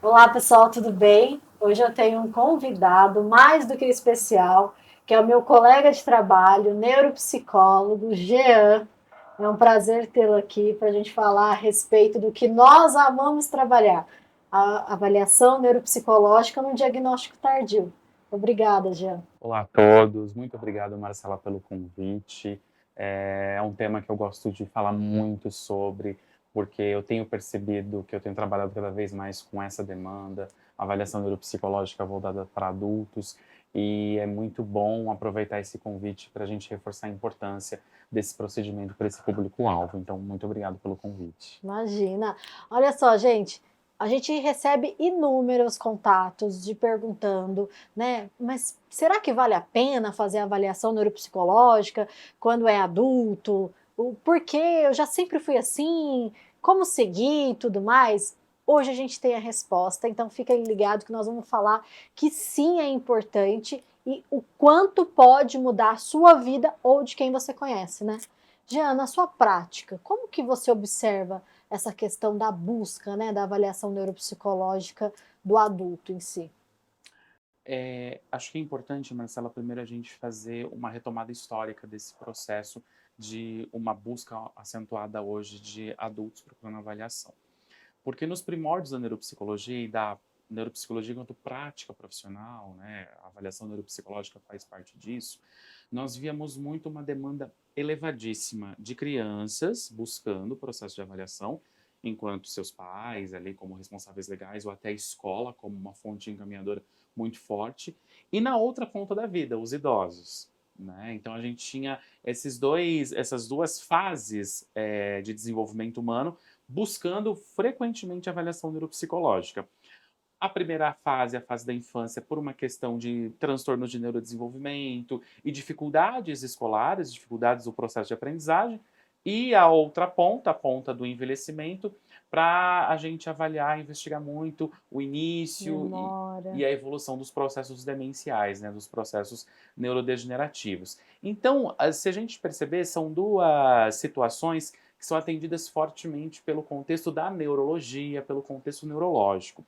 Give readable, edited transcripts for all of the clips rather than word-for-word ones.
Olá, pessoal, tudo bem? Hoje eu tenho um convidado mais do que especial, que é o meu colega de trabalho, neuropsicólogo, Jean. É um prazer tê-lo aqui para a gente falar a respeito do que nós amamos trabalhar, a avaliação neuropsicológica no diagnóstico tardio. Obrigada, Jean. Olá a todos, muito obrigado, Marcela, pelo convite. É um tema que eu gosto de falar muito sobre, porque eu tenho percebido que eu tenho trabalhado cada vez mais com essa demanda, avaliação neuropsicológica voltada para adultos, e é muito bom aproveitar esse convite para a gente reforçar a importância desse procedimento para esse público-alvo. Então, muito obrigado pelo convite. Imagina. Olha só, gente, a gente recebe inúmeros contatos de perguntando, né? Mas será que vale a pena fazer a avaliação neuropsicológica quando é adulto? O porquê? Eu já sempre fui assim, como seguir e tudo mais? Hoje a gente tem a resposta, então fiquem ligados que nós vamos falar que sim é importante e o quanto pode mudar a sua vida ou de quem você conhece, né? Jean, na sua prática, como que você observa essa questão da busca, né, da avaliação neuropsicológica do adulto em si? Acho que é importante, Marcela, primeiro a gente fazer uma retomada histórica desse processo de uma busca acentuada hoje de adultos procurando avaliação. Porque nos primórdios da neuropsicologia e da neuropsicologia enquanto prática profissional, né, a avaliação neuropsicológica faz parte disso, nós víamos muito uma demanda elevadíssima de crianças buscando o processo de avaliação, enquanto seus pais, ali como responsáveis legais, ou até a escola como uma fonte encaminhadora muito forte, e na outra ponta da vida, os idosos. Né? Então a gente tinha essas duas fases de desenvolvimento humano buscando frequentemente avaliação neuropsicológica. A primeira fase, a fase da infância, por uma questão de transtornos de neurodesenvolvimento e dificuldades escolares, dificuldades do processo de aprendizagem, e a outra ponta, a ponta do envelhecimento, para a gente avaliar, investigar muito o início Memória. e a evolução dos processos demenciais, né, dos processos neurodegenerativos. Então, se a gente perceber, são duas situações que são atendidas fortemente pelo contexto da neurologia, pelo contexto neurológico.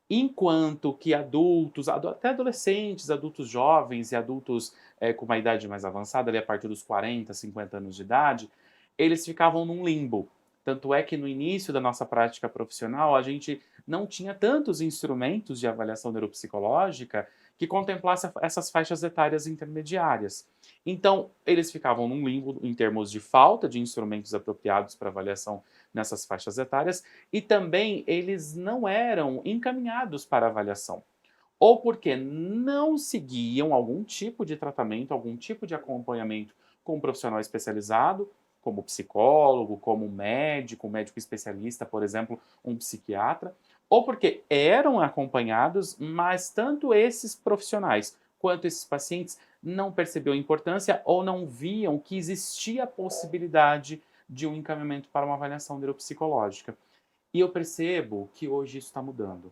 Enquanto que adultos, até adolescentes, adultos jovens e adultos com uma idade mais avançada, ali a partir dos 40, 50 anos de idade, eles ficavam num limbo. Tanto é que no início da nossa prática profissional, a gente não tinha tantos instrumentos de avaliação neuropsicológica que contemplasse essas faixas etárias intermediárias. Então, eles ficavam num limbo em termos de falta de instrumentos apropriados para avaliação nessas faixas etárias, e também eles não eram encaminhados para avaliação. Ou porque não seguiam algum tipo de tratamento, algum tipo de acompanhamento com um profissional especializado, como psicólogo, como médico, um médico especialista, por exemplo, um psiquiatra, ou porque eram acompanhados, mas tanto esses profissionais quanto esses pacientes não percebiam a importância ou não viam que existia a possibilidade de um encaminhamento para uma avaliação neuropsicológica. E eu percebo que hoje isso está mudando.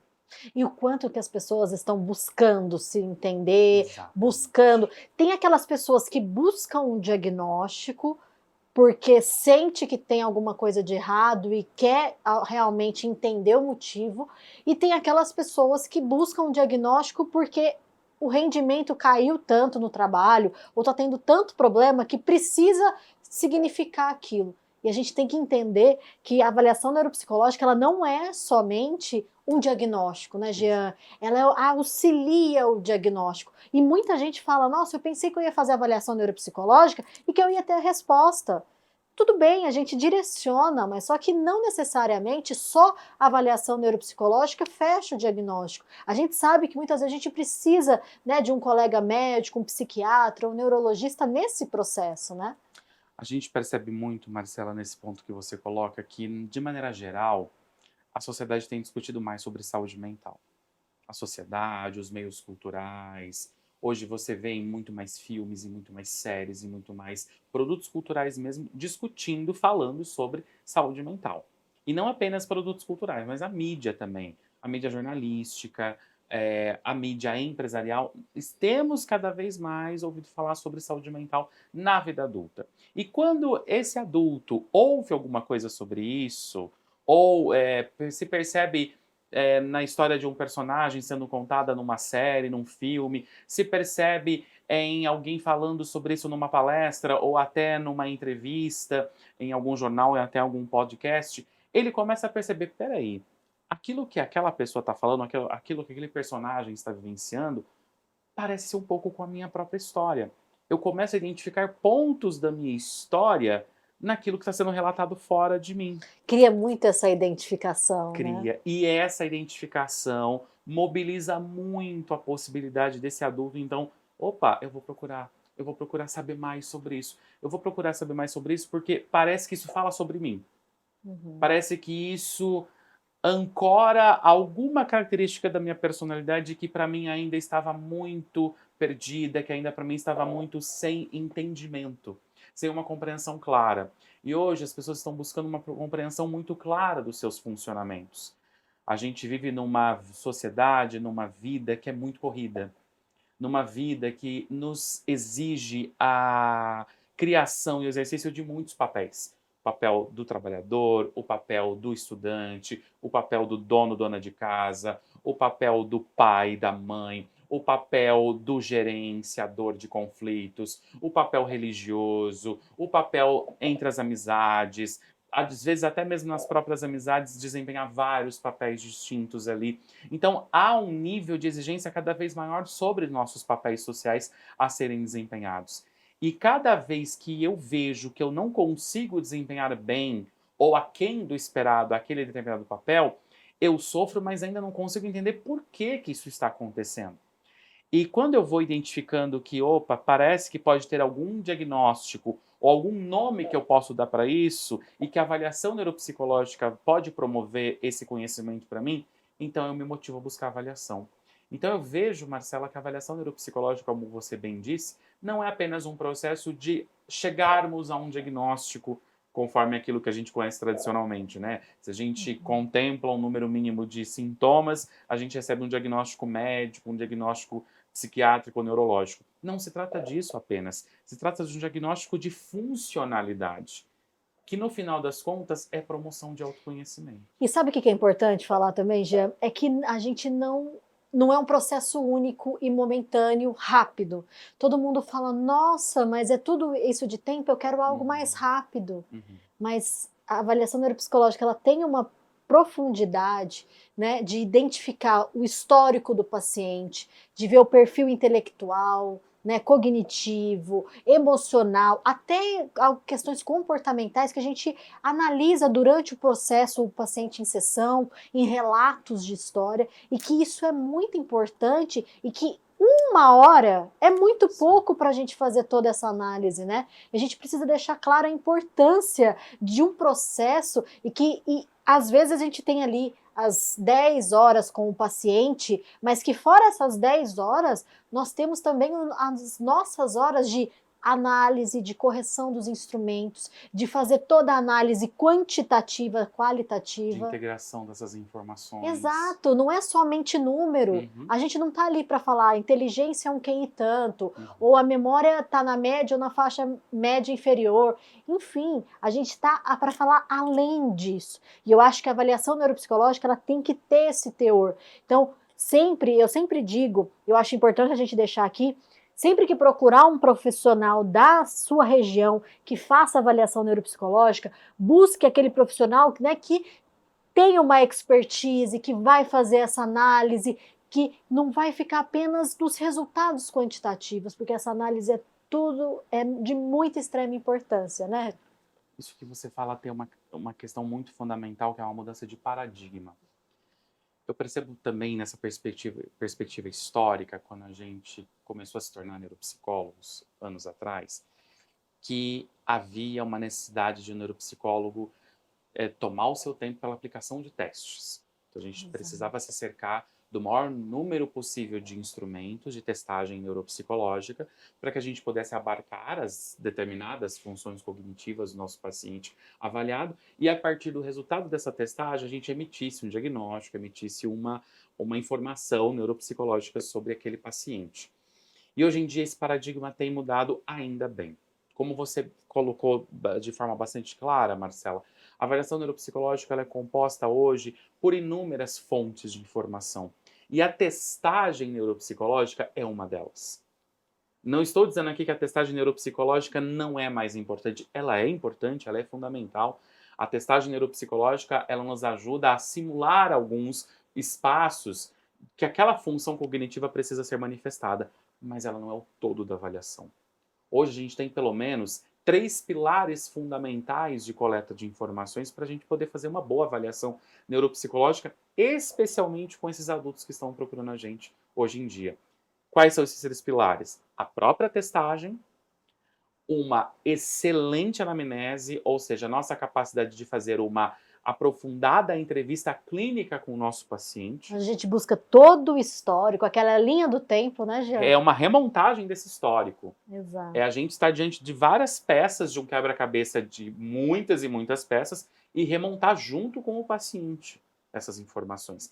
E o quanto que as pessoas estão buscando se entender, buscando. Exatamente. Tem aquelas pessoas que buscam um diagnóstico porque sente que tem alguma coisa de errado e quer realmente entender o motivo, e tem aquelas pessoas que buscam um diagnóstico porque o rendimento caiu tanto no trabalho, ou está tendo tanto problema que precisa significar aquilo. E a gente tem que entender que a avaliação neuropsicológica ela não é somente um diagnóstico, né, Jean? Ela auxilia o diagnóstico. E muita gente fala: nossa, eu pensei que eu ia fazer avaliação neuropsicológica e que eu ia ter a resposta. Tudo bem, a gente direciona, mas só que não necessariamente só a avaliação neuropsicológica fecha o diagnóstico. A gente sabe que muitas vezes a gente precisa, né, de um colega médico, um psiquiatra, um neurologista nesse processo, né? A gente percebe muito, Marcela, nesse ponto que você coloca, que, de maneira geral, a sociedade tem discutido mais sobre saúde mental. A sociedade, os meios culturais. Hoje você vê em muito mais filmes, e muito mais séries, e muito mais produtos culturais mesmo discutindo, falando sobre saúde mental. E não apenas produtos culturais, mas a mídia também. A mídia jornalística, a mídia empresarial. Temos cada vez mais ouvido falar sobre saúde mental na vida adulta. E quando esse adulto ouve alguma coisa sobre isso, ou se percebe na história de um personagem sendo contada numa série, num filme, se percebe em alguém falando sobre isso numa palestra ou até numa entrevista, em algum jornal ou até algum podcast, ele começa a perceber, peraí, aquilo que aquela pessoa está falando, aquilo que aquele personagem está vivenciando, parece um pouco com a minha própria história. Eu começo a identificar pontos da minha história naquilo que está sendo relatado fora de mim. Cria muito essa identificação, né? Cria. E essa identificação mobiliza muito a possibilidade desse adulto, então, opa, eu vou procurar saber mais sobre isso. Eu vou procurar saber mais sobre isso porque parece que isso fala sobre mim. Uhum. Parece que isso ancora alguma característica da minha personalidade que para mim ainda estava muito perdida, que ainda para mim estava muito sem entendimento, sem uma compreensão clara. E hoje as pessoas estão buscando uma compreensão muito clara dos seus funcionamentos. A gente vive numa sociedade, numa vida que é muito corrida, numa vida que nos exige a criação e o exercício de muitos papéis. O papel do trabalhador, o papel do estudante, o papel do dono, dona de casa, o papel do pai, da mãe, o papel do gerenciador de conflitos, o papel religioso, o papel entre as amizades, às vezes até mesmo nas próprias amizades desempenhar vários papéis distintos ali. Então, há um nível de exigência cada vez maior sobre nossos papéis sociais a serem desempenhados. E cada vez que eu vejo que eu não consigo desempenhar bem ou aquém do esperado aquele determinado papel, eu sofro, mas ainda não consigo entender por que que isso está acontecendo. E quando eu vou identificando que, opa, parece que pode ter algum diagnóstico ou algum nome que eu posso dar para isso e que a avaliação neuropsicológica pode promover esse conhecimento para mim, então eu me motivo a buscar avaliação. Então eu vejo, Marcela, que a avaliação neuropsicológica, como você bem disse, não é apenas um processo de chegarmos a um diagnóstico conforme aquilo que a gente conhece tradicionalmente, né? Se a gente contempla um número mínimo de sintomas, a gente recebe um diagnóstico médico, um diagnóstico psiquiátrico ou neurológico. Não se trata disso apenas. Se trata de um diagnóstico de funcionalidade, que no final das contas é promoção de autoconhecimento. E sabe o que é importante falar também, Jean? É que a gente não é um processo único e momentâneo, rápido. Todo mundo fala, nossa, mas é tudo isso de tempo, eu quero algo mais rápido. Mas a avaliação neuropsicológica, ela tem uma profundidade, né, de identificar o histórico do paciente, de ver o perfil intelectual, né, cognitivo, emocional, até questões comportamentais que a gente analisa durante o processo, o paciente em sessão, em relatos de história, e que isso é muito importante e que 1 hora é muito pouco para a gente fazer toda essa análise, né? A gente precisa deixar clara a importância de um processo e às vezes a gente tem ali as 10 horas com o paciente, mas que fora essas 10 horas, nós temos também as nossas horas de análise, de correção dos instrumentos, de fazer toda a análise quantitativa, De qualitativa. integração dessas informações. Exato, não é somente número. A gente não está ali para falar inteligência é um QI tanto, ou a memória está na média ou na faixa média inferior. Enfim, a gente está para falar além disso. E eu acho que a avaliação neuropsicológica ela tem que ter esse teor. Então, eu sempre digo, eu acho importante a gente deixar aqui, sempre que procurar um profissional da sua região que faça avaliação neuropsicológica, busque aquele profissional, né, que tem uma expertise, que vai fazer essa análise, que não vai ficar apenas nos resultados quantitativos, porque essa análise é de muita extrema importância, né? Isso que você fala tem uma questão muito fundamental, que é uma mudança de paradigma. Eu percebo também nessa perspectiva histórica, quando a gente começou a se tornar neuropsicólogos, anos atrás, que havia uma necessidade de um neuropsicólogo tomar o seu tempo pela aplicação de testes. Então a gente precisava se cercar do maior número possível de instrumentos de testagem neuropsicológica para que a gente pudesse abarcar as determinadas funções cognitivas do nosso paciente avaliado e a partir do resultado dessa testagem a gente emitisse um diagnóstico, emitisse uma informação neuropsicológica sobre aquele paciente. E hoje em dia esse paradigma tem mudado ainda bem. Como você colocou de forma bastante clara, Marcela, A avaliação neuropsicológica ela é composta hoje por inúmeras fontes de informação. E a testagem neuropsicológica é uma delas. Não estou dizendo aqui que a testagem neuropsicológica não é mais importante. Ela é importante, ela é fundamental. A testagem neuropsicológica, ela nos ajuda a simular alguns espaços que aquela função cognitiva precisa ser manifestada, mas ela não é o todo da avaliação. Hoje a gente tem pelo menos 3 pilares fundamentais de coleta de informações para a gente poder fazer uma boa avaliação neuropsicológica, especialmente com esses adultos que estão procurando a gente hoje em dia. Quais são esses 3 pilares? A própria testagem, uma excelente anamnese, ou seja, a nossa capacidade de fazer uma aprofundada entrevista clínica com o nosso paciente. A gente busca todo o histórico, aquela linha do tempo, né, Jean? É uma remontagem desse histórico. Exato. É a gente estar diante de várias peças de um quebra-cabeça de muitas e muitas peças e remontar junto com o paciente essas informações.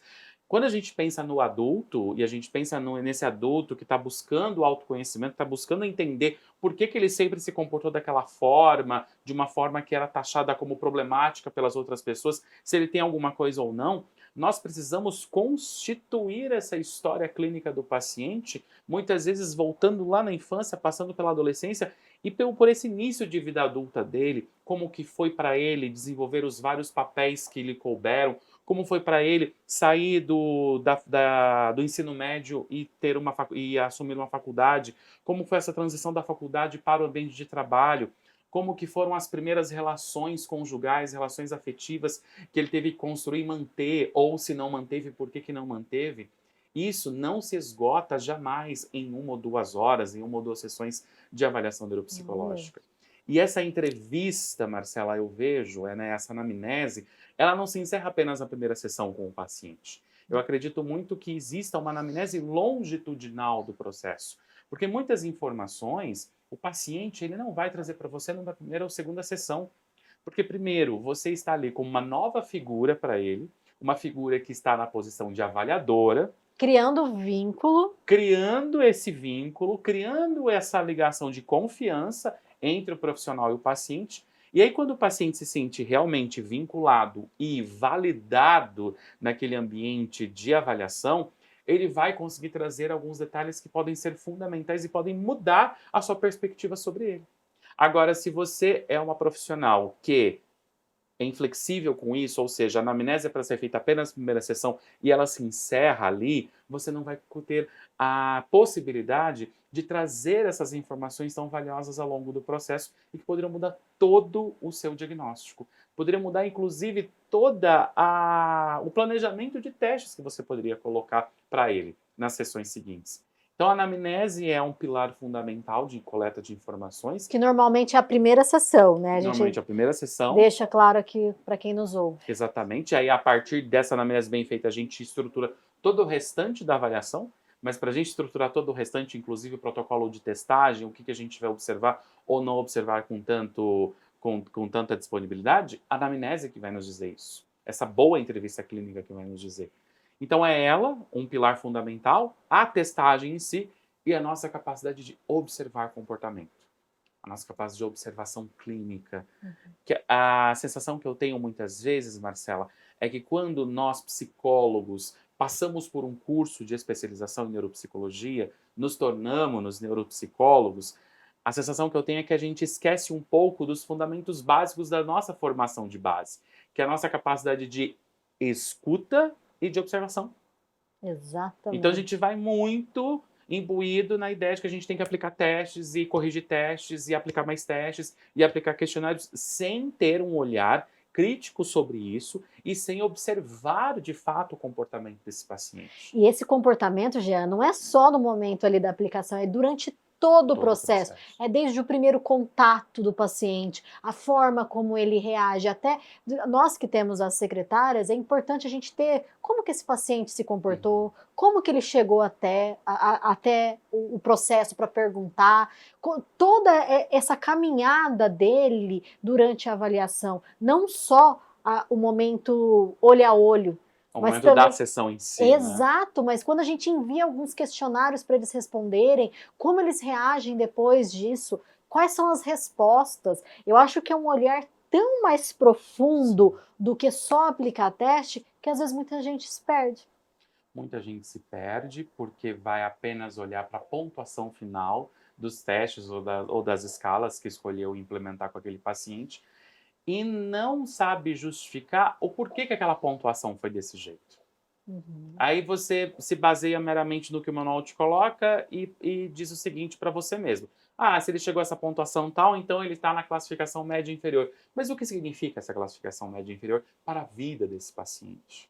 Quando a gente pensa no adulto e a gente pensa nesse adulto que está buscando o autoconhecimento, está buscando entender por que ele sempre se comportou daquela forma, de uma forma que era taxada como problemática pelas outras pessoas, se ele tem alguma coisa ou não, nós precisamos constituir essa história clínica do paciente, muitas vezes voltando lá na infância, passando pela adolescência e por esse início de vida adulta dele, como que foi para ele desenvolver os vários papéis que lhe couberam, como foi para ele sair do ensino médio e e assumir uma faculdade, como foi essa transição da faculdade para o ambiente de trabalho, como que foram as primeiras relações conjugais, relações afetivas que ele teve que construir e manter, ou se não manteve, por que não manteve. Isso não se esgota jamais em 1 ou 2 horas, em 1 ou 2 sessões de avaliação neuropsicológica. E essa entrevista, Marcela, eu vejo, né, essa anamnese, ela não se encerra apenas na primeira sessão com o paciente. Eu acredito muito que exista uma anamnese longitudinal do processo, porque muitas informações o paciente ele não vai trazer para você numa primeira ou segunda sessão, porque primeiro você está ali com uma nova figura para ele, uma figura que está na posição de avaliadora, criando vínculo, criando esse vínculo, criando essa ligação de confiança entre o profissional e o paciente. E aí, quando o paciente se sente realmente vinculado e validado naquele ambiente de avaliação, ele vai conseguir trazer alguns detalhes que podem ser fundamentais e podem mudar a sua perspectiva sobre ele. Agora, se você é uma profissional que é inflexível com isso, ou seja, a anamnese é para ser feita apenas na primeira sessão e ela se encerra ali, você não vai ter a possibilidade de trazer essas informações tão valiosas ao longo do processo e que poderiam mudar todo o seu diagnóstico. Poderiam mudar, inclusive, o planejamento de testes que você poderia colocar para ele nas sessões seguintes. Então, a anamnese é um pilar fundamental de coleta de informações. Que normalmente é a primeira sessão, né? Normalmente é a primeira sessão. Deixa claro aqui para quem nos ouve. Exatamente. Aí, a partir dessa anamnese bem feita, a gente estrutura todo o restante da avaliação, mas para a gente estruturar todo o restante, inclusive o protocolo de testagem, o que a gente vai observar ou não observar com tanta disponibilidade, a anamnese que vai nos dizer isso. Essa boa entrevista clínica que vai nos dizer. Então é ela, um pilar fundamental, a testagem em si e a nossa capacidade de observar comportamento. A nossa capacidade de observação clínica. Que a sensação que eu tenho muitas vezes, Marcela, é que quando nós psicólogos passamos por um curso de especialização em neuropsicologia, nos tornamos neuropsicólogos, a sensação que eu tenho é que a gente esquece um pouco dos fundamentos básicos da nossa formação de base, que é a nossa capacidade de escuta e de observação. Exatamente. Então a gente vai muito imbuído na ideia de que a gente tem que aplicar testes e corrigir testes e aplicar mais testes e aplicar questionários sem ter um olhar crítico sobre isso e sem observar de fato o comportamento desse paciente. E esse comportamento, Jean, não é só no momento ali da aplicação, é durante todo o processo. É desde o primeiro contato do paciente, a forma como ele reage, até nós que temos as secretárias, é importante a gente ter como que esse paciente se comportou, como que ele chegou até o processo para perguntar, toda essa caminhada dele durante a avaliação, não só o momento olho a olho, o momento da sessão em si. Exato, né? Mas quando a gente envia alguns questionários para eles responderem, como eles reagem depois disso, quais são as respostas, eu acho que é um olhar tão mais profundo do que só aplicar teste, que às vezes muita gente se perde. Muita gente se perde porque vai apenas olhar para a pontuação final dos testes ou das escalas que escolheu implementar com aquele paciente e não sabe justificar o porquê que aquela pontuação foi desse jeito. Uhum. Aí você se baseia meramente no que o manual te coloca e diz o seguinte para você mesmo. Ah, se ele chegou a essa pontuação tal, então ele está na classificação média inferior. Mas o que significa essa classificação média inferior para a vida desse paciente?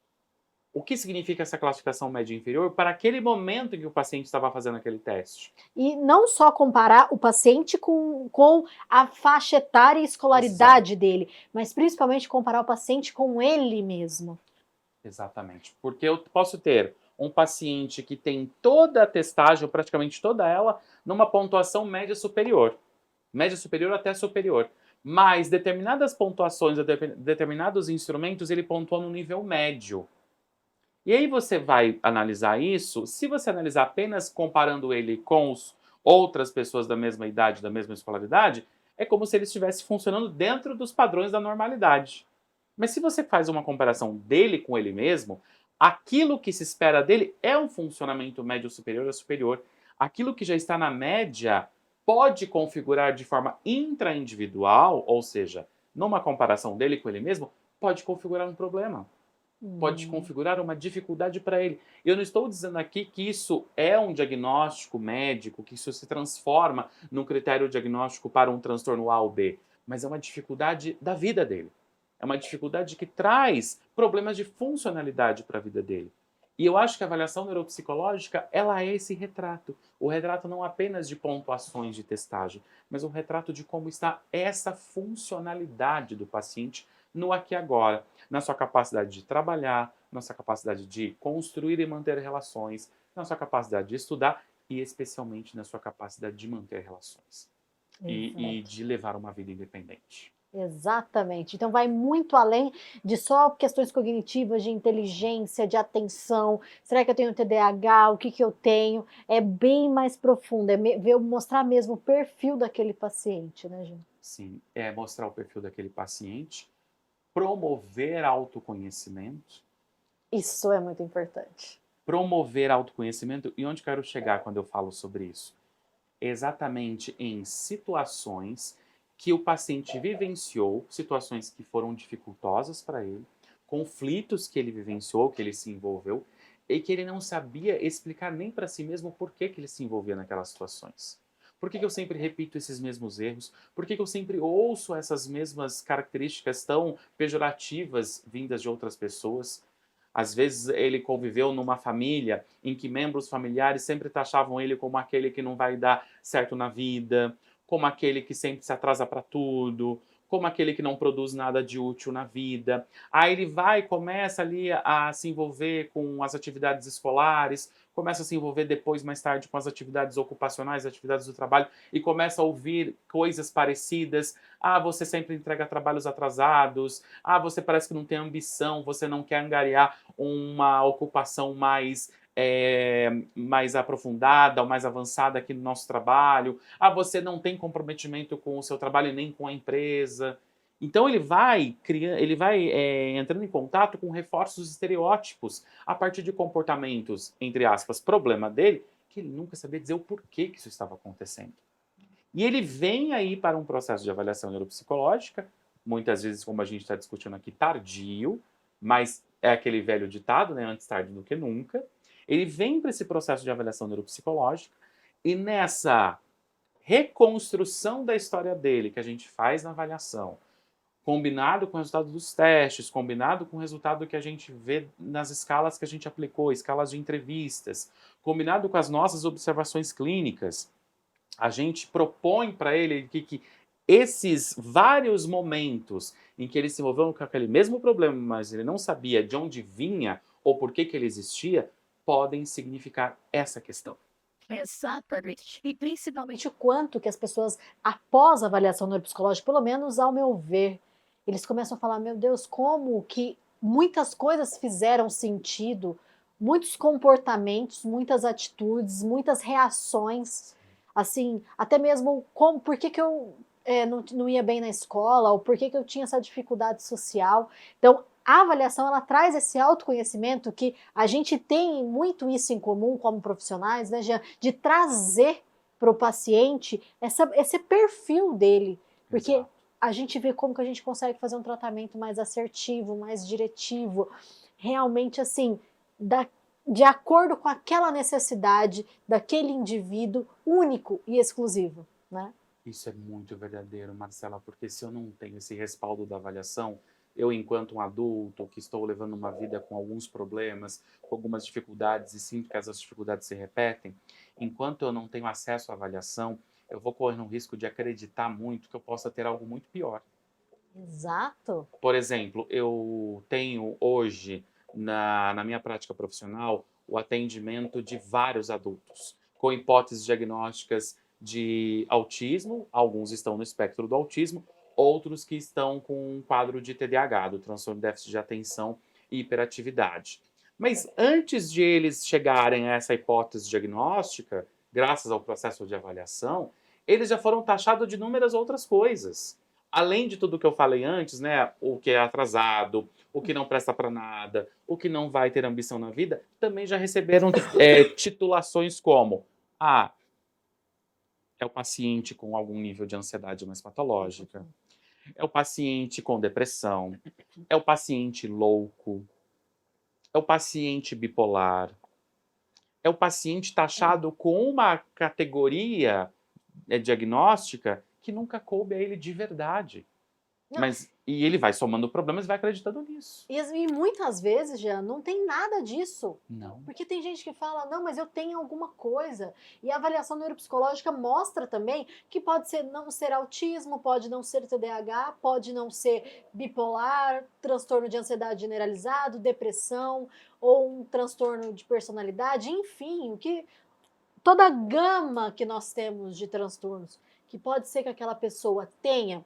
O que significa essa classificação média inferior para aquele momento em que o paciente estava fazendo aquele teste? E não só comparar o paciente com a faixa etária e Exato. escolaridade dele, mas principalmente comparar o paciente com ele mesmo. Exatamente. Porque eu posso ter um paciente que tem toda a testagem, ou praticamente toda ela, numa pontuação média superior. Média superior até superior. Mas determinadas pontuações, determinados instrumentos, ele pontua no nível médio. E aí você vai analisar isso, se você analisar apenas comparando ele com outras pessoas da mesma idade, da mesma escolaridade, é como se ele estivesse funcionando dentro dos padrões da normalidade. Mas se você faz uma comparação dele com ele mesmo, aquilo que se espera dele é um funcionamento médio superior a superior. Aquilo que já está na média pode configurar de forma intraindividual, ou seja, numa comparação dele com ele mesmo, pode configurar um problema. Pode Hum. configurar uma dificuldade para ele. Eu não estou dizendo aqui que isso é um diagnóstico médico, que isso se transforma num critério diagnóstico para um transtorno A ou B, mas é uma dificuldade da vida dele. É uma dificuldade que traz problemas de funcionalidade para a vida dele. E eu acho que a avaliação neuropsicológica, ela é esse retrato. O retrato não apenas de pontuações de testagem, mas um retrato de como está essa funcionalidade do paciente no aqui e agora, na sua capacidade de trabalhar, na sua capacidade de construir e manter relações, na sua capacidade de estudar e especialmente na sua capacidade de manter relações e Exato. de levar uma vida independente. Exatamente. Então vai muito além de só questões cognitivas, de inteligência, de atenção. Será que eu tenho TDAH? O que que eu tenho? É bem mais profundo, é ver, mostrar mesmo o perfil daquele paciente, né, gente? Sim, é mostrar o perfil daquele paciente, promover autoconhecimento, Isso é muito importante. promover autoconhecimento. E onde quero chegar quando eu falo sobre isso? Exatamente em situações que o paciente vivenciou, situações que foram dificultosas para ele, conflitos que ele vivenciou, que ele se envolveu, e que ele não sabia explicar nem para si mesmo por que ele se envolvia naquelas situações. Por que eu sempre repito esses mesmos erros? Por que eu sempre ouço essas mesmas características tão pejorativas vindas de outras pessoas? Às vezes ele conviveu numa família em que membros familiares sempre taxavam ele como aquele que não vai dar certo na vida, como aquele que sempre se atrasa para tudo, como aquele que não produz nada de útil na vida. Aí ele vai e começa ali a se envolver com as atividades escolares, começa a se envolver depois, mais tarde, com as atividades ocupacionais, atividades do trabalho, e começa a ouvir coisas parecidas. Ah, você sempre entrega trabalhos atrasados. Ah, você parece que não tem ambição, você não quer angariar uma ocupação mais aprofundada ou mais avançada aqui no nosso trabalho. Ah, você não tem comprometimento com o seu trabalho e nem com a empresa. Então ele vai criando, ele vai entrando em contato com reforços estereótipos a partir de comportamentos, entre aspas, problema dele, que ele nunca sabia dizer o porquê que isso estava acontecendo. E ele vem aí para um processo de avaliação neuropsicológica, muitas vezes, como a gente está discutindo aqui, tardio, mas é aquele velho ditado, né? Antes tarde do que nunca. Ele vem para esse processo de avaliação neuropsicológica e nessa reconstrução da história dele que a gente faz na avaliação, combinado com o resultado dos testes, combinado com o resultado que a gente vê nas escalas que a gente aplicou, escalas de entrevistas, combinado com as nossas observações clínicas, a gente propõe para ele que esses vários momentos em que ele se envolveu com aquele mesmo problema, mas ele não sabia de onde vinha ou por que ele existia, podem significar essa questão. Exatamente. E principalmente o quanto que as pessoas, após a avaliação neuropsicológica, pelo menos ao meu ver, eles começam a falar, meu Deus, como que muitas coisas fizeram sentido, muitos comportamentos, muitas atitudes, muitas reações, assim, até mesmo como, por que que eu não ia bem na escola, ou por que eu tinha essa dificuldade social. Então, a avaliação, ela traz esse autoconhecimento que a gente tem muito isso em comum como profissionais, né, Jean? De trazer para o paciente esse perfil dele, porque Exato. a gente vê como que a gente consegue fazer um tratamento mais assertivo, mais diretivo, realmente assim, de acordo com aquela necessidade daquele indivíduo único e exclusivo, né? Isso é muito verdadeiro, Marcela, porque se eu não tenho esse respaldo da avaliação, eu, enquanto um adulto que estou levando uma vida com alguns problemas, com algumas dificuldades e sinto que essas dificuldades se repetem, enquanto eu não tenho acesso à avaliação, eu vou correr um risco de acreditar muito que eu possa ter algo muito pior. Exato. Por exemplo, eu tenho hoje, na minha prática profissional, o atendimento de vários adultos, com hipóteses diagnósticas de autismo, alguns estão no espectro do autismo, outros que estão com um quadro de TDAH, do transtorno de déficit de atenção e hiperatividade. Mas antes de eles chegarem a essa hipótese diagnóstica, graças ao processo de avaliação, eles já foram taxados de inúmeras outras coisas. Além de tudo que eu falei antes, né, o que é atrasado, o que não presta para nada, o que não vai ter ambição na vida, também já receberam titulações como: ah, é o paciente com algum nível de ansiedade mais patológica, é o paciente com depressão, é o paciente louco, é o paciente bipolar, é o paciente taxado com uma categoria diagnóstica que nunca coube a ele de verdade. Não, E ele vai somando problemas e vai acreditando nisso. e muitas vezes, Jean, não tem nada disso. Não. Porque tem gente que fala, não, mas eu tenho alguma coisa. E a avaliação neuropsicológica mostra também que pode ser não ser autismo, pode não ser TDAH, pode não ser bipolar, transtorno de ansiedade generalizado, depressão, ou um transtorno de personalidade, enfim, toda a gama que nós temos de transtornos, que pode ser que aquela pessoa tenha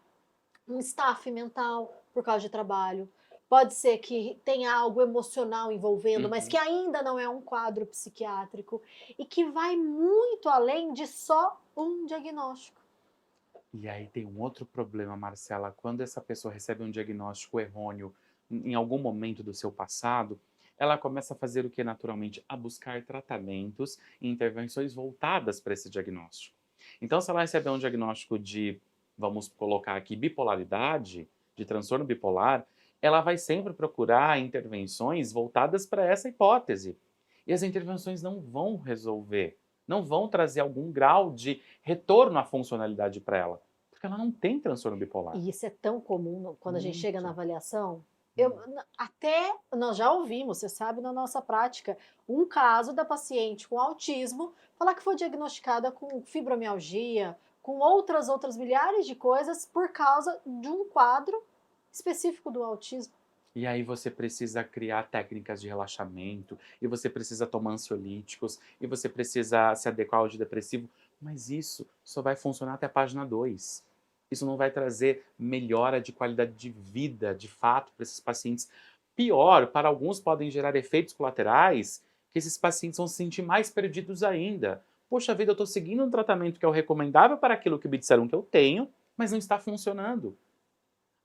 um staff mental por causa de trabalho, pode ser que tenha algo emocional envolvendo, mas que Uhum. ainda não é um quadro psiquiátrico e que vai muito além de só um diagnóstico. E aí tem um outro problema, Marcela. Quando essa pessoa recebe um diagnóstico errôneo em algum momento do seu passado, ela começa a fazer o que naturalmente? A buscar tratamentos e intervenções voltadas para esse diagnóstico. Então, se ela receber um diagnóstico de, vamos colocar aqui, bipolaridade, de transtorno bipolar, ela vai sempre procurar intervenções voltadas para essa hipótese. E as intervenções não vão resolver, não vão trazer algum grau de retorno à funcionalidade para ela, porque ela não tem transtorno bipolar. E isso é tão comum quando a gente chega na Muito. avaliação. Até nós já ouvimos, você sabe, na nossa prática, um caso da paciente com autismo falar que foi diagnosticada com fibromialgia, com outras milhares de coisas por causa de um quadro específico do autismo. E aí você precisa criar técnicas de relaxamento, e você precisa tomar ansiolíticos, e você precisa se adequar ao antidepressivo, mas isso só vai funcionar até a página 2. Isso não vai trazer melhora de qualidade de vida, de fato, para esses pacientes. Pior, para alguns podem gerar efeitos colaterais que esses pacientes vão se sentir mais perdidos ainda. Poxa vida, eu estou seguindo um tratamento que é o recomendável para aquilo que me disseram que eu tenho, mas não está funcionando.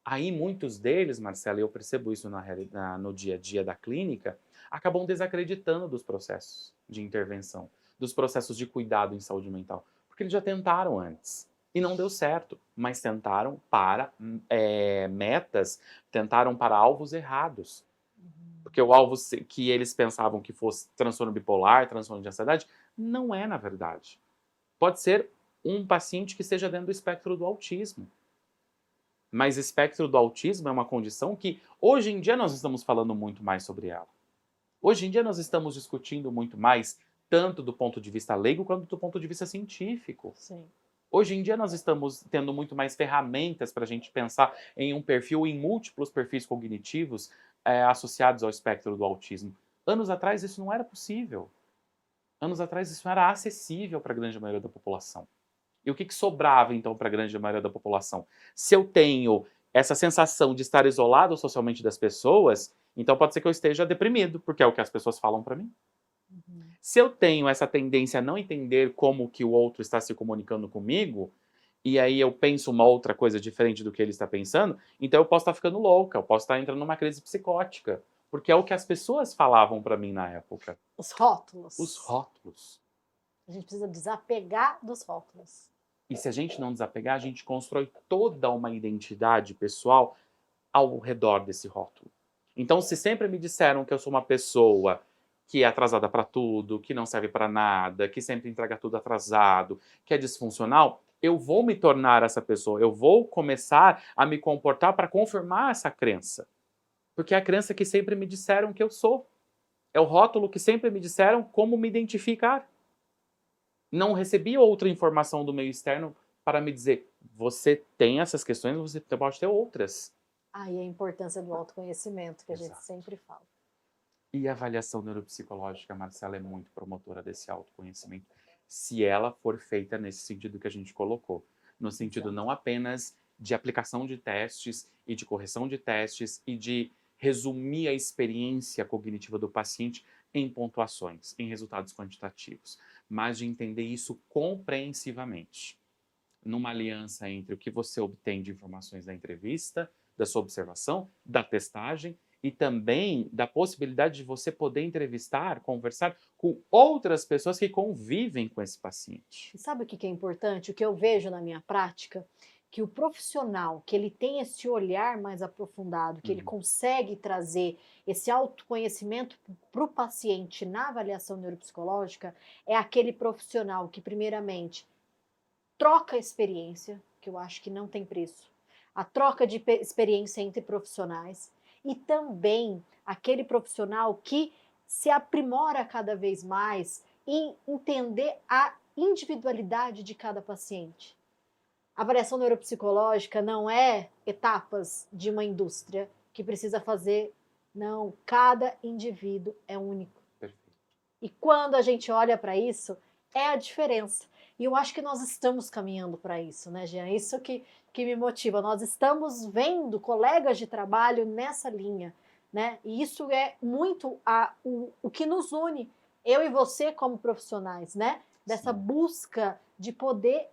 Aí muitos deles, Marcela, e eu percebo isso no dia a dia da clínica, acabam desacreditando dos processos de intervenção, dos processos de cuidado em saúde mental, porque eles já tentaram antes e não deu certo, mas tentaram para metas, tentaram para alvos errados, porque o alvo que eles pensavam que fosse transtorno bipolar, transtorno de ansiedade, não é na verdade. Pode ser um paciente que esteja dentro do espectro do autismo. Mas espectro do autismo é uma condição que hoje em dia nós estamos falando muito mais sobre ela. Hoje em dia nós estamos discutindo muito mais, tanto do ponto de vista leigo quanto do ponto de vista científico. Sim. Hoje em dia nós estamos tendo muito mais ferramentas para a gente pensar em um perfil, em múltiplos perfis cognitivos associados ao espectro do autismo. Anos atrás isso não era possível. Anos atrás isso não era acessível para a grande maioria da população. E o que sobrava, então, para a grande maioria da população? Se eu tenho essa sensação de estar isolado socialmente das pessoas, então pode ser que eu esteja deprimido, porque é o que as pessoas falam para mim. Se eu tenho essa tendência a não entender como que o outro está se comunicando comigo, e aí eu penso uma outra coisa diferente do que ele está pensando, então eu posso estar ficando louca, eu posso estar entrando numa crise psicótica, porque é o que as pessoas falavam para mim na época. Os rótulos. Os rótulos. A gente precisa desapegar dos rótulos. E se a gente não desapegar, a gente constrói toda uma identidade pessoal ao redor desse rótulo. Então, se sempre me disseram que eu sou uma pessoa que é atrasada para tudo, que não serve para nada, que sempre entrega tudo atrasado, que é disfuncional, eu vou me tornar essa pessoa, eu vou começar a me comportar para confirmar essa crença. Porque é a crença que sempre me disseram que eu sou. É o rótulo que sempre me disseram como me identificar. Não recebi outra informação do meio externo para me dizer, você tem essas questões, você pode ter outras. Aí a importância do autoconhecimento, que a gente Exato. sempre fala. E a avaliação neuropsicológica, Marcela, é muito promotora desse autoconhecimento, se ela for feita nesse sentido que a gente colocou. No sentido não apenas de aplicação de testes e de correção de testes e de resumir a experiência cognitiva do paciente em pontuações, em resultados quantitativos, mas de entender isso compreensivamente, numa aliança entre o que você obtém de informações da entrevista, da sua observação, da testagem e também da possibilidade de você poder entrevistar, conversar com outras pessoas que convivem com esse paciente. E sabe o que é importante? O que eu vejo na minha prática? Que o profissional, que ele tem esse olhar mais aprofundado, que ele consegue trazer esse autoconhecimento para o paciente na avaliação neuropsicológica, é aquele profissional que, primeiramente, troca experiência, que eu acho que não tem preço, a troca de experiência entre profissionais, e também aquele profissional que se aprimora cada vez mais em entender a individualidade de cada paciente. A avaliação neuropsicológica não é etapas de uma indústria que precisa fazer, não, cada indivíduo é único. Perfeito. E quando a gente olha para isso, é a diferença. E eu acho que nós estamos caminhando para isso, né, Jean? Isso que me motiva. Nós estamos vendo colegas de trabalho nessa linha, né? E isso é muito o que nos une, eu e você como profissionais, né? Dessa Sim. busca de poder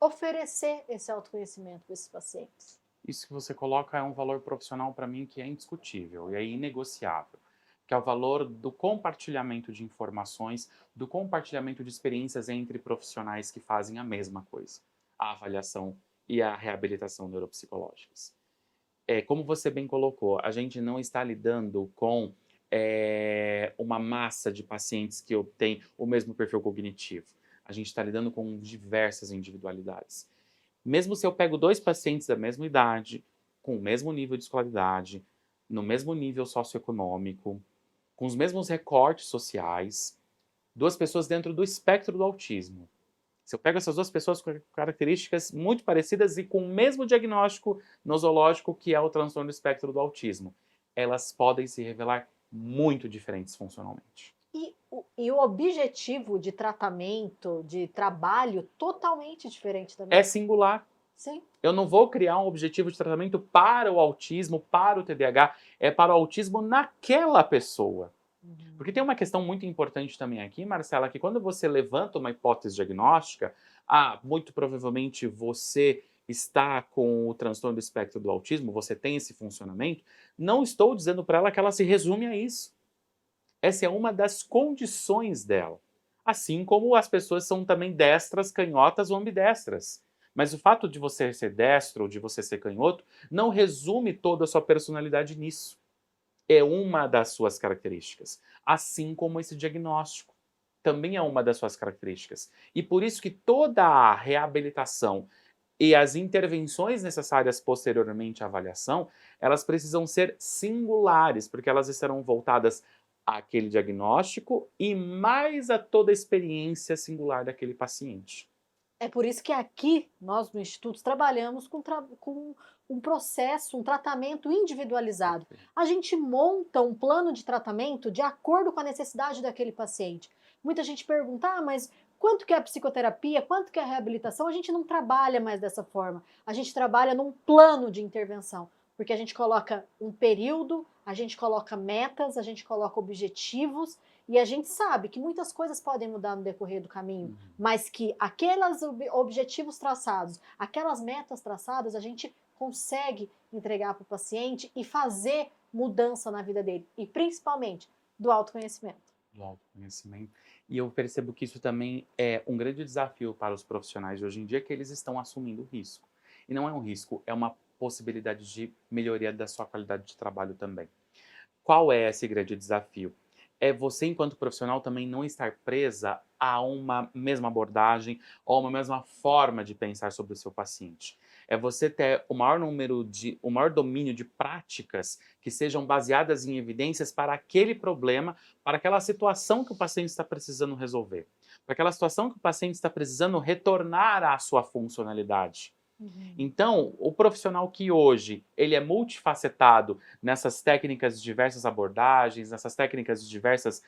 oferecer esse autoconhecimento para esses pacientes. Isso que você coloca é um valor profissional para mim que é indiscutível e é inegociável, que é o valor do compartilhamento de informações, do compartilhamento de experiências entre profissionais que fazem a mesma coisa, a avaliação e a reabilitação neuropsicológicas. Como você bem colocou, a gente não está lidando com uma massa de pacientes que obtém o mesmo perfil cognitivo. A gente está lidando com diversas individualidades. Mesmo se eu pego dois pacientes da mesma idade, com o mesmo nível de escolaridade, no mesmo nível socioeconômico, com os mesmos recortes sociais, duas pessoas dentro do espectro do autismo. Se eu pego essas duas pessoas com características muito parecidas e com o mesmo diagnóstico nosológico que é o transtorno do espectro do autismo, elas podem se revelar muito diferentes funcionalmente. E o objetivo de tratamento, de trabalho, totalmente diferente também. É singular. Sim. Eu não vou criar um objetivo de tratamento para o autismo, para o TDAH, é para o autismo naquela pessoa. Porque tem uma questão muito importante também aqui, Marcela, que quando você levanta uma hipótese diagnóstica, muito provavelmente você está com o transtorno do espectro do autismo, você tem esse funcionamento, não estou dizendo para ela que ela se resume a isso. Essa é uma das condições dela. Assim como as pessoas são também destras, canhotas ou ambidestras. Mas o fato de você ser destro ou de você ser canhoto não resume toda a sua personalidade nisso. É uma das suas características. Assim como esse diagnóstico também é uma das suas características. E por isso que toda a reabilitação e as intervenções necessárias posteriormente à avaliação, elas precisam ser singulares, porque elas estarão voltadas àquele diagnóstico e mais a toda a experiência singular daquele paciente. É por isso que aqui, nós no Instituto, trabalhamos com um processo, um tratamento individualizado. A gente monta um plano de tratamento de acordo com a necessidade daquele paciente. Muita gente pergunta, mas quanto que é a psicoterapia, quanto que é a reabilitação? A gente não trabalha mais dessa forma. A gente trabalha num plano de intervenção, porque a gente coloca um período, a gente coloca metas, a gente coloca objetivos E a gente sabe que muitas coisas podem mudar no decorrer do caminho, mas que aqueles objetivos traçados, aquelas metas traçadas, a gente consegue entregar para o paciente e fazer mudança na vida dele. E principalmente do autoconhecimento. Do autoconhecimento. E eu percebo que isso também é um grande desafio para os profissionais de hoje em dia, que eles estão assumindo risco. E não é um risco, é uma possibilidade de melhoria da sua qualidade de trabalho também. Qual é esse grande desafio? É você, enquanto profissional, também não estar presa a uma mesma abordagem ou uma mesma forma de pensar sobre o seu paciente. É você ter o maior domínio de práticas que sejam baseadas em evidências para aquele problema, para aquela situação que o paciente está precisando resolver, para aquela situação que o paciente está precisando retornar à sua funcionalidade. Então, o profissional que hoje ele é multifacetado nessas técnicas de diversas abordagens, nessas técnicas de diversas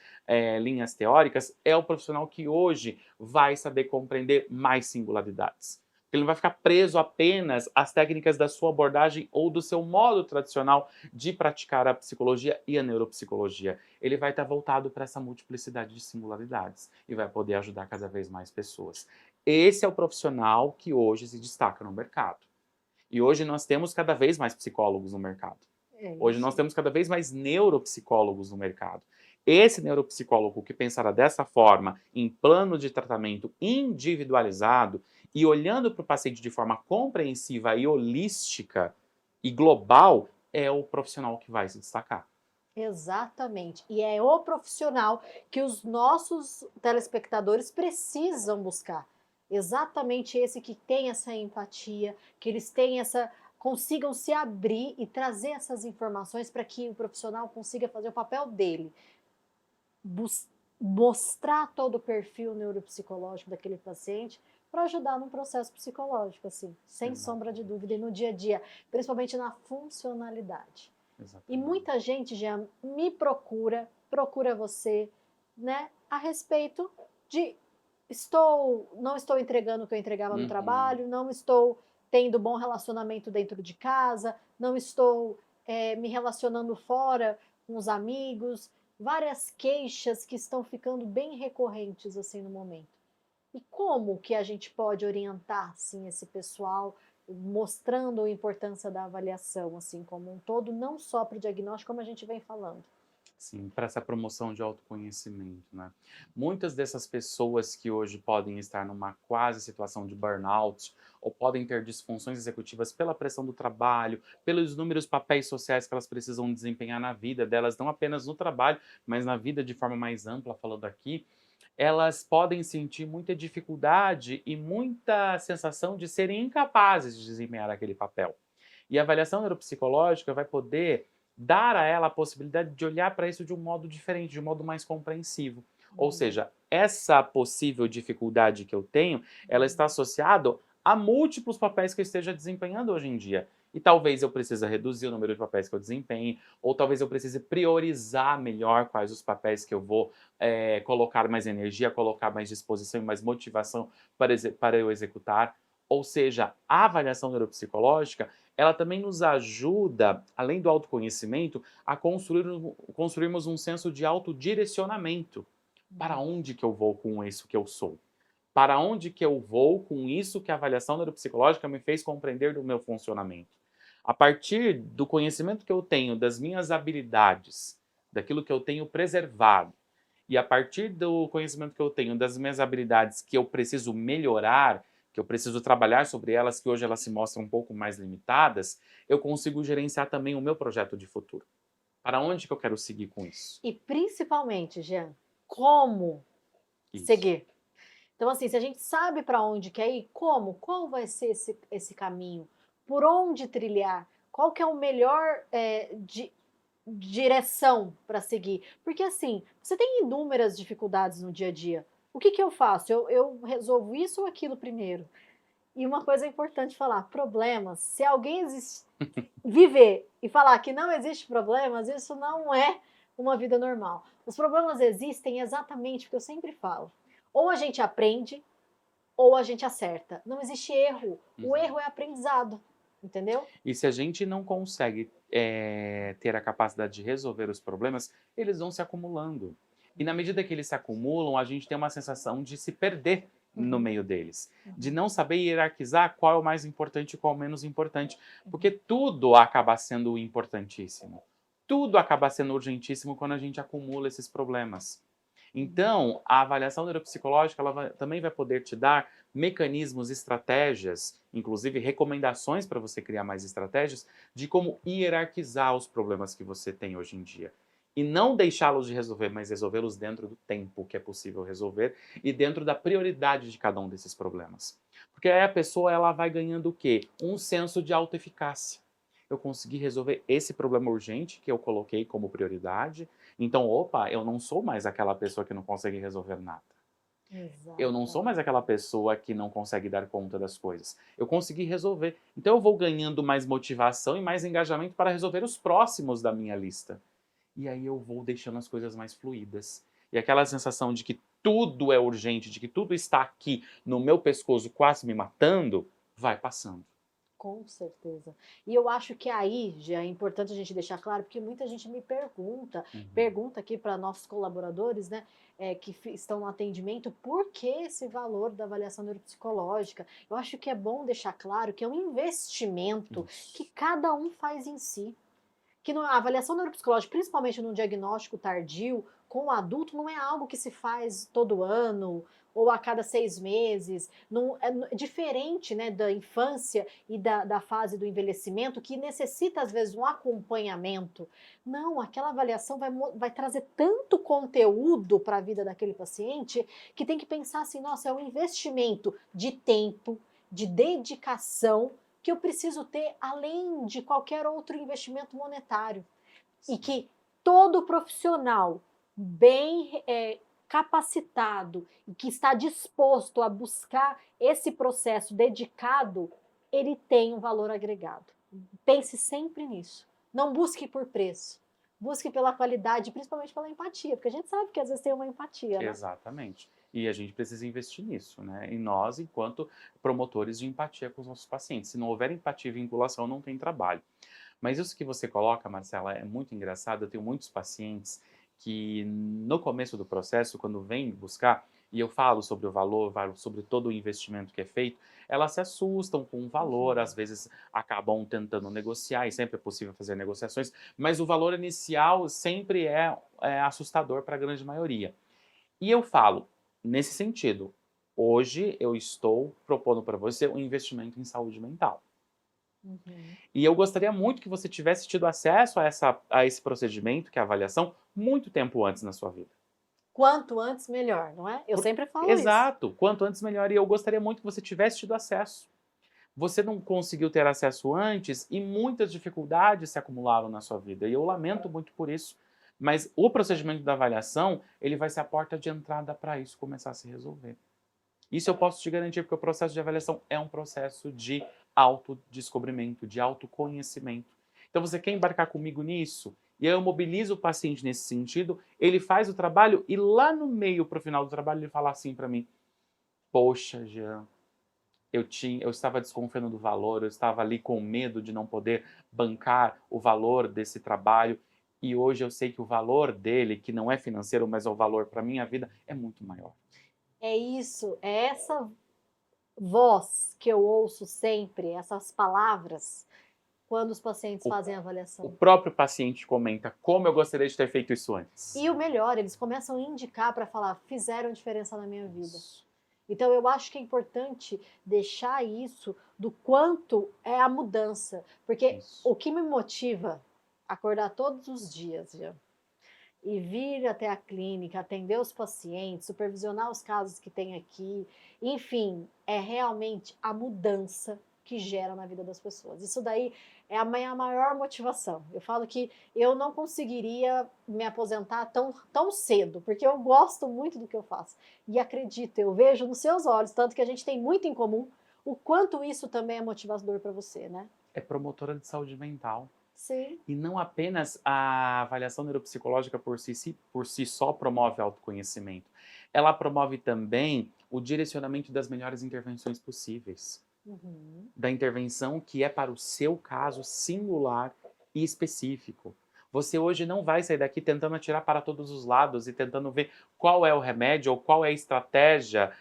linhas teóricas, é o profissional que hoje vai saber compreender mais singularidades. Ele não vai ficar preso apenas às técnicas da sua abordagem ou do seu modo tradicional de praticar a psicologia e a neuropsicologia. Ele vai estar voltado para essa multiplicidade de singularidades e vai poder ajudar cada vez mais pessoas. Esse é o profissional que hoje se destaca no mercado. E hoje nós temos cada vez mais psicólogos no mercado. Hoje nós temos cada vez mais neuropsicólogos no mercado. Esse neuropsicólogo que pensará dessa forma, em plano de tratamento individualizado e olhando para o paciente de forma compreensiva e holística e global, é o profissional que vai se destacar. Exatamente. E é o profissional que os nossos telespectadores precisam buscar. Exatamente esse que tem essa empatia, que eles tenham consigam se abrir e trazer essas informações para que o profissional consiga fazer o papel dele. Mostrar todo o perfil neuropsicológico daquele paciente para ajudar no processo psicológico, assim, sem sombra de dúvida, e no dia a dia, principalmente na funcionalidade. Exatamente. E muita gente já me procura você, né, a respeito de não estou entregando o que eu entregava no trabalho, não estou tendo bom relacionamento dentro de casa, não estou me relacionando fora com os amigos, várias queixas que estão ficando bem recorrentes assim no momento. E como que a gente pode orientar assim esse pessoal, mostrando a importância da avaliação assim como um todo, não só para o diagnóstico, como a gente vem falando? Sim, para essa promoção de autoconhecimento, né? Muitas dessas pessoas que hoje podem estar numa quase situação de burnout ou podem ter disfunções executivas pela pressão do trabalho, pelos inúmeros papéis sociais que elas precisam desempenhar na vida delas, não apenas no trabalho, mas na vida de forma mais ampla, falando aqui, elas podem sentir muita dificuldade e muita sensação de serem incapazes de desempenhar aquele papel. E a avaliação neuropsicológica vai poder dar a ela a possibilidade de olhar para isso de um modo diferente, de um modo mais compreensivo. Ou seja, essa possível dificuldade que eu tenho, ela está associada a múltiplos papéis que eu esteja desempenhando hoje em dia. E talvez eu precise reduzir o número de papéis que eu desempenhe, ou talvez eu precise priorizar melhor quais os papéis que eu vou colocar mais energia, colocar mais disposição e mais motivação para eu executar. Ou seja, a avaliação neuropsicológica, ela também nos ajuda, além do autoconhecimento, a construirmos um senso de autodirecionamento. Para onde que eu vou com isso que eu sou? Para onde que eu vou com isso que a avaliação neuropsicológica me fez compreender do meu funcionamento? A partir do conhecimento que eu tenho das minhas habilidades, daquilo que eu tenho preservado, e a partir do conhecimento que eu tenho das minhas habilidades que eu preciso melhorar, que eu preciso trabalhar sobre elas, que hoje elas se mostram um pouco mais limitadas, eu consigo gerenciar também o meu projeto de futuro. Para onde que eu quero seguir com isso? E principalmente, Jean, como Isso. seguir? Então, assim, se a gente sabe para onde quer ir, como? Qual vai ser esse caminho? Por onde trilhar? Qual que é o melhor direção para seguir? Porque, assim, você tem inúmeras dificuldades no dia a dia. O que que eu faço? Eu resolvo isso ou aquilo primeiro? E uma coisa importante falar, problemas, se alguém viver e falar que não existe problemas, isso não é uma vida normal. Os problemas existem exatamente porque eu sempre falo. Ou a gente aprende, ou a gente acerta. Não existe erro. O erro é aprendizado, entendeu? E se a gente não consegue ter a capacidade de resolver os problemas, eles vão se acumulando. E na medida que eles se acumulam, a gente tem uma sensação de se perder no Uhum. meio deles, de Uhum. não saber hierarquizar qual é o mais importante e qual é o menos importante, porque tudo acaba sendo importantíssimo. Tudo acaba sendo urgentíssimo quando a gente acumula esses problemas. Uhum. Então, a avaliação neuropsicológica também vai poder te dar mecanismos, estratégias, inclusive recomendações para você criar mais estratégias de como hierarquizar os problemas que você tem hoje em dia. E não deixá-los de resolver, mas resolvê-los dentro do tempo que é possível resolver e dentro da prioridade de cada um desses problemas. Porque aí a pessoa ela vai ganhando o quê? Um senso de autoeficácia. Eu consegui resolver esse problema urgente que eu coloquei como prioridade, então, opa, eu não sou mais aquela pessoa que não consegue resolver nada. Eu não sou mais Exatamente. aquela pessoa que não consegue dar conta das coisas. Eu consegui resolver. Então eu vou ganhando mais motivação e mais engajamento para resolver os próximos da minha lista. E aí eu vou deixando as coisas mais fluídas. E aquela sensação de que tudo é urgente, de que tudo está aqui no meu pescoço quase me matando, vai passando. Com certeza. E eu acho que aí já é importante a gente deixar claro, porque muita gente me pergunta, Uhum. pergunta aqui para nossos colaboradores, né, que estão no atendimento, por que esse valor da avaliação neuropsicológica? Eu acho que é bom deixar claro que é um investimento que Isso. cada um faz em si. Que a avaliação neuropsicológica, principalmente no diagnóstico tardio, com o adulto, não é algo que se faz todo ano ou a cada 6 meses. Não, é diferente, né, da infância e da fase do envelhecimento, que necessita, às vezes, um acompanhamento. Não, aquela avaliação vai trazer tanto conteúdo para a vida daquele paciente que tem que pensar assim, nossa, é um investimento de tempo, de dedicação, que eu preciso ter além de qualquer outro investimento monetário. E Sim. que todo profissional bem capacitado e que está disposto a buscar esse processo dedicado, ele tem um valor agregado. Pense sempre nisso. Não busque por preço. Busque pela qualidade, principalmente pela empatia, porque a gente sabe que às vezes tem uma empatia, né? Exatamente. E a gente precisa investir nisso, né? E nós, enquanto promotores de empatia com os nossos pacientes. Se não houver empatia e vinculação, não tem trabalho. Mas isso que você coloca, Marcela, é muito engraçado. Eu tenho muitos pacientes que, no começo do processo, quando vêm me buscar, e eu falo sobre o valor, falo sobre todo o investimento que é feito, elas se assustam com o valor, às Uhum. vezes acabam tentando negociar, e sempre é possível fazer negociações, mas o valor inicial sempre é assustador para a grande maioria. E eu falo, nesse sentido, hoje eu estou propondo para você um investimento em saúde mental. Uhum. E eu gostaria muito que você tivesse tido acesso a esse procedimento, que é a avaliação, muito tempo antes na sua vida. Quanto antes, melhor, não é? Eu Por- sempre falo isso. Exato, quanto antes melhor. E eu gostaria muito que você tivesse tido acesso. Você não conseguiu ter acesso antes e muitas dificuldades se acumularam na sua vida. E eu lamento muito por isso. Mas o procedimento da avaliação, ele vai ser a porta de entrada para isso começar a se resolver. Isso eu posso te garantir, porque o processo de avaliação é um processo de autodescobrimento, de autoconhecimento. Então, você quer embarcar comigo nisso? E aí eu mobilizo o paciente nesse sentido, ele faz o trabalho e lá no meio, para o final do trabalho, ele fala assim para mim: Poxa, Jean, eu estava desconfiando do valor, eu estava ali com medo de não poder bancar o valor desse trabalho e hoje eu sei que o valor dele, que não é financeiro, mas é o valor para minha vida, é muito maior. É isso, é essa voz que eu ouço sempre, essas palavras, quando os pacientes O fazem a O avaliação. próprio paciente comenta: como eu gostaria de ter feito isso antes. E o melhor, eles começam a indicar para falar, fizeram diferença na minha vida. Isso, Então eu acho que é importante deixar isso do quanto é a mudança, porque isso. o que me motiva a acordar todos os dias, já, e vir até a clínica, atender os pacientes, supervisionar os casos que tem aqui, enfim, é realmente a mudança que gera na vida das pessoas. Isso daí é a minha maior motivação. Eu falo que eu não conseguiria me aposentar tão cedo, porque eu gosto muito do que eu faço. E acredito, eu vejo nos seus olhos, tanto que a gente tem muito em comum, o quanto isso também é motivador para você, né? É promotora de saúde mental. Sim. E não apenas a avaliação neuropsicológica por si só promove autoconhecimento. Ela promove também o direcionamento das melhores intervenções possíveis. Uhum. Da intervenção que é para o seu caso singular e específico. Você hoje não vai sair daqui tentando atirar para todos os lados e tentando ver qual é o remédio ou qual é a estratégia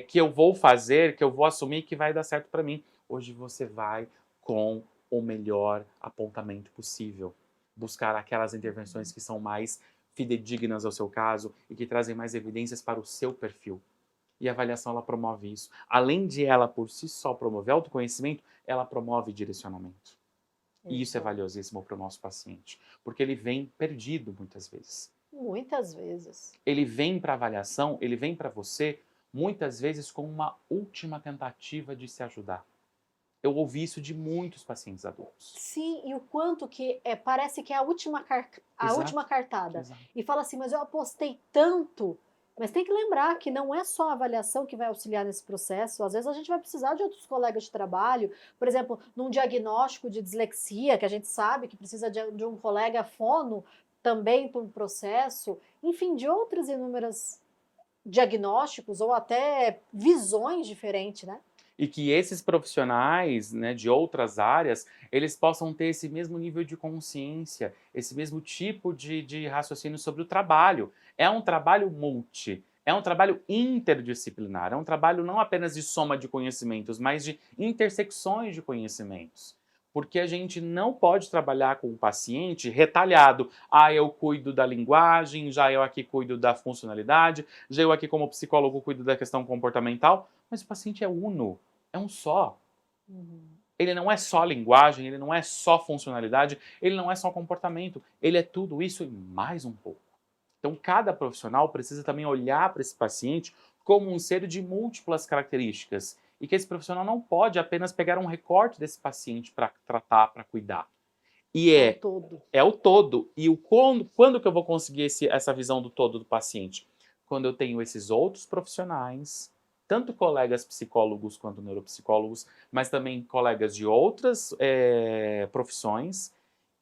que eu vou fazer, que eu vou assumir que vai dar certo para mim. Hoje você vai com o melhor apontamento possível. Buscar aquelas intervenções que são mais fidedignas ao seu caso e que trazem mais evidências para o seu perfil. E a avaliação ela promove isso. Além de ela por si só promover autoconhecimento, ela promove direcionamento. E isso é Exato. valiosíssimo para o nosso paciente, porque ele vem perdido muitas vezes. Muitas vezes. Ele vem para a avaliação, ele vem para você muitas vezes com uma última tentativa de se ajudar. Eu ouvi isso de muitos pacientes adultos. Sim, e o quanto que parece que é a última, a Exato, última cartada. exato. E fala assim, mas eu apostei tanto. Mas tem que lembrar que não é só a avaliação que vai auxiliar nesse processo. Às vezes a gente vai precisar de outros colegas de trabalho. Por exemplo, num diagnóstico de dislexia, que a gente sabe que precisa de um colega fono também para um processo. Enfim, de outros inúmeros diagnósticos ou até visões diferentes, né? E que esses profissionais, né, de outras áreas, eles possam ter esse mesmo nível de consciência, esse mesmo tipo de raciocínio sobre o trabalho. É um trabalho multi, é um trabalho interdisciplinar, é um trabalho não apenas de soma de conhecimentos, mas de intersecções de conhecimentos. Porque a gente não pode trabalhar com o paciente retalhado. Ah, eu cuido da linguagem, já eu aqui cuido da funcionalidade, já eu aqui como psicólogo cuido da questão comportamental, mas o paciente é uno, é um só. Uhum. Ele não é só linguagem, ele não é só funcionalidade, ele não é só comportamento, ele é tudo isso e mais um pouco. Então, cada profissional precisa também olhar para esse paciente como um ser de múltiplas características e que esse profissional não pode apenas pegar um recorte desse paciente para tratar, para cuidar. E É o todo. é o todo. E quando que eu vou conseguir essa visão do todo do paciente? Quando eu tenho esses outros profissionais, tanto colegas psicólogos quanto neuropsicólogos, mas também colegas de outras profissões,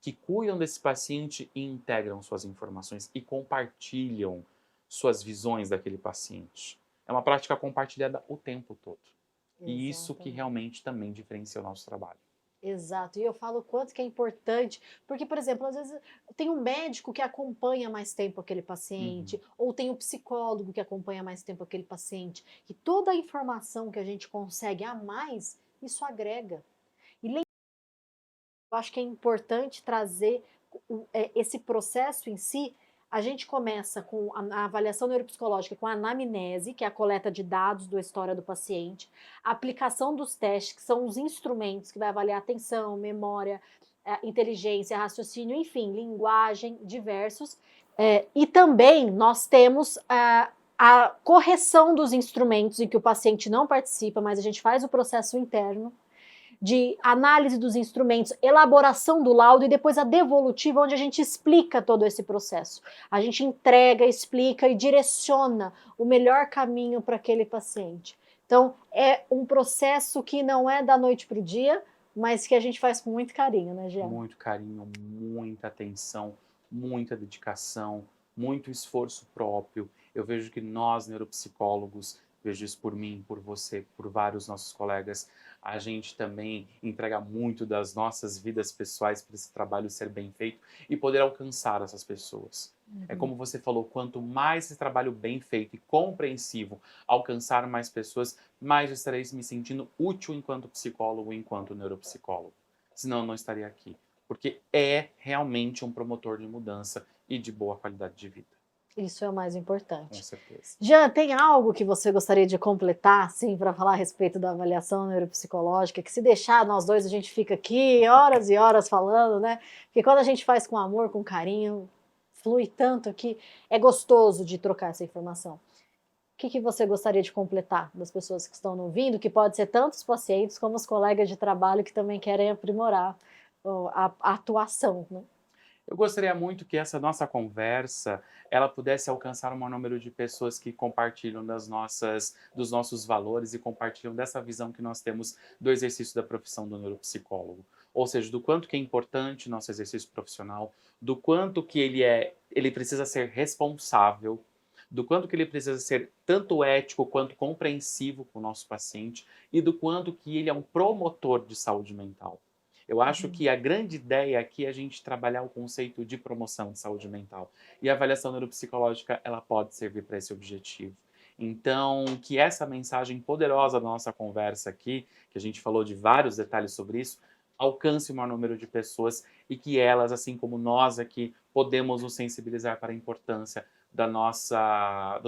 que cuidam desse paciente e integram suas informações e compartilham suas visões daquele paciente. É uma prática compartilhada o tempo todo. E isso que Exatamente. realmente também diferencia o nosso trabalho. Exato, e eu falo o quanto que é importante, porque, por exemplo, às vezes tem um médico que acompanha mais tempo aquele Uhum. paciente, ou tem um psicólogo que acompanha mais tempo aquele paciente, e toda a informação que a gente consegue a mais, isso agrega. E eu acho que é importante trazer esse processo em si. A gente começa com a avaliação neuropsicológica, com a anamnese, que é a coleta de dados da história do paciente, a aplicação dos testes, que são os instrumentos que vai avaliar atenção, memória, inteligência, raciocínio, enfim, linguagem, diversos. E também nós temos a correção dos instrumentos em que o paciente não participa, mas a gente faz o processo interno de análise dos instrumentos, elaboração do laudo e depois a devolutiva, onde a gente explica todo esse processo. A gente entrega, explica e direciona o melhor caminho para aquele paciente. Então, é um processo que não é da noite para o dia, mas que a gente faz com muito carinho, né, Jean? Muito carinho, muita atenção, muita dedicação, muito esforço próprio. Eu vejo que nós, neuropsicólogos, vejo isso por mim, por você, por vários nossos colegas, a gente também entrega muito das nossas vidas pessoais para esse trabalho ser bem feito e poder alcançar essas pessoas. É como você falou, quanto mais esse trabalho bem feito e compreensivo alcançar mais pessoas, mais eu estarei me sentindo útil enquanto psicólogo, enquanto neuropsicólogo. Senão eu não estaria aqui. Porque é realmente um promotor de mudança e de boa qualidade de vida. Isso é o mais Com importante. certeza. Jean, tem algo que você gostaria de completar, sim, para falar a respeito da avaliação neuropsicológica? Que se deixar nós dois, a gente fica aqui horas e horas falando, né? Porque quando a gente faz com amor, com carinho, flui tanto que é gostoso de trocar essa informação. O que você gostaria de completar das pessoas que estão ouvindo, que pode ser tanto os pacientes como os colegas de trabalho que também querem aprimorar a atuação, né? Eu gostaria muito que essa nossa conversa ela pudesse alcançar um maior número de pessoas que compartilham dos nossos valores e compartilham dessa visão que nós temos do exercício da profissão do neuropsicólogo. Ou seja, do quanto que é importante nosso exercício profissional, do quanto que ele precisa ser responsável, do quanto que ele precisa ser tanto ético quanto compreensivo com o nosso paciente e do quanto que ele é um promotor de saúde mental. Eu acho que a grande ideia aqui é a gente trabalhar o conceito de promoção de saúde mental. E a avaliação neuropsicológica, ela pode servir para esse objetivo. Então, que essa mensagem poderosa da nossa conversa aqui, que a gente falou de vários detalhes sobre isso, alcance o maior número de pessoas e que elas, assim como nós aqui, podemos nos sensibilizar para a importância do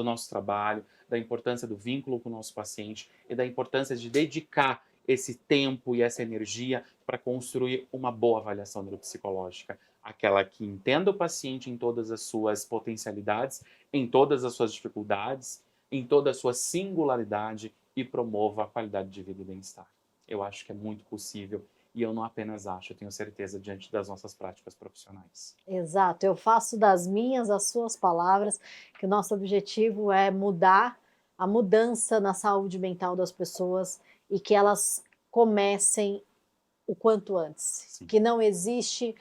nosso trabalho, da importância do vínculo com o nosso paciente e da importância de dedicar esse tempo e essa energia para construir uma boa avaliação neuropsicológica. Aquela que entenda o paciente em todas as suas potencialidades, em todas as suas dificuldades, em toda a sua singularidade e promova a qualidade de vida e bem-estar. Eu acho que é muito possível e eu não apenas acho, eu tenho certeza diante das nossas práticas profissionais. Exato, eu faço das minhas as suas palavras, que o nosso objetivo é mudar a mudança na saúde mental das pessoas e que elas comecem o quanto antes. Sim. Que não existe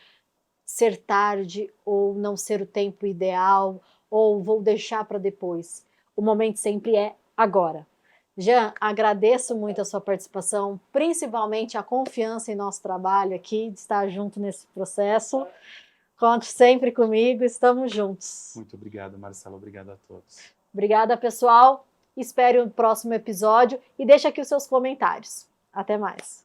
ser tarde ou não ser o tempo ideal ou vou deixar para depois. O momento sempre é agora. Jean, agradeço muito a sua participação, principalmente a confiança em nosso trabalho aqui, de estar junto nesse processo. Conte sempre comigo, estamos juntos. Muito obrigado, Marcelo. Obrigado a todos. Obrigada, pessoal. Espere o próximo episódio e deixe aqui os seus comentários. Até mais.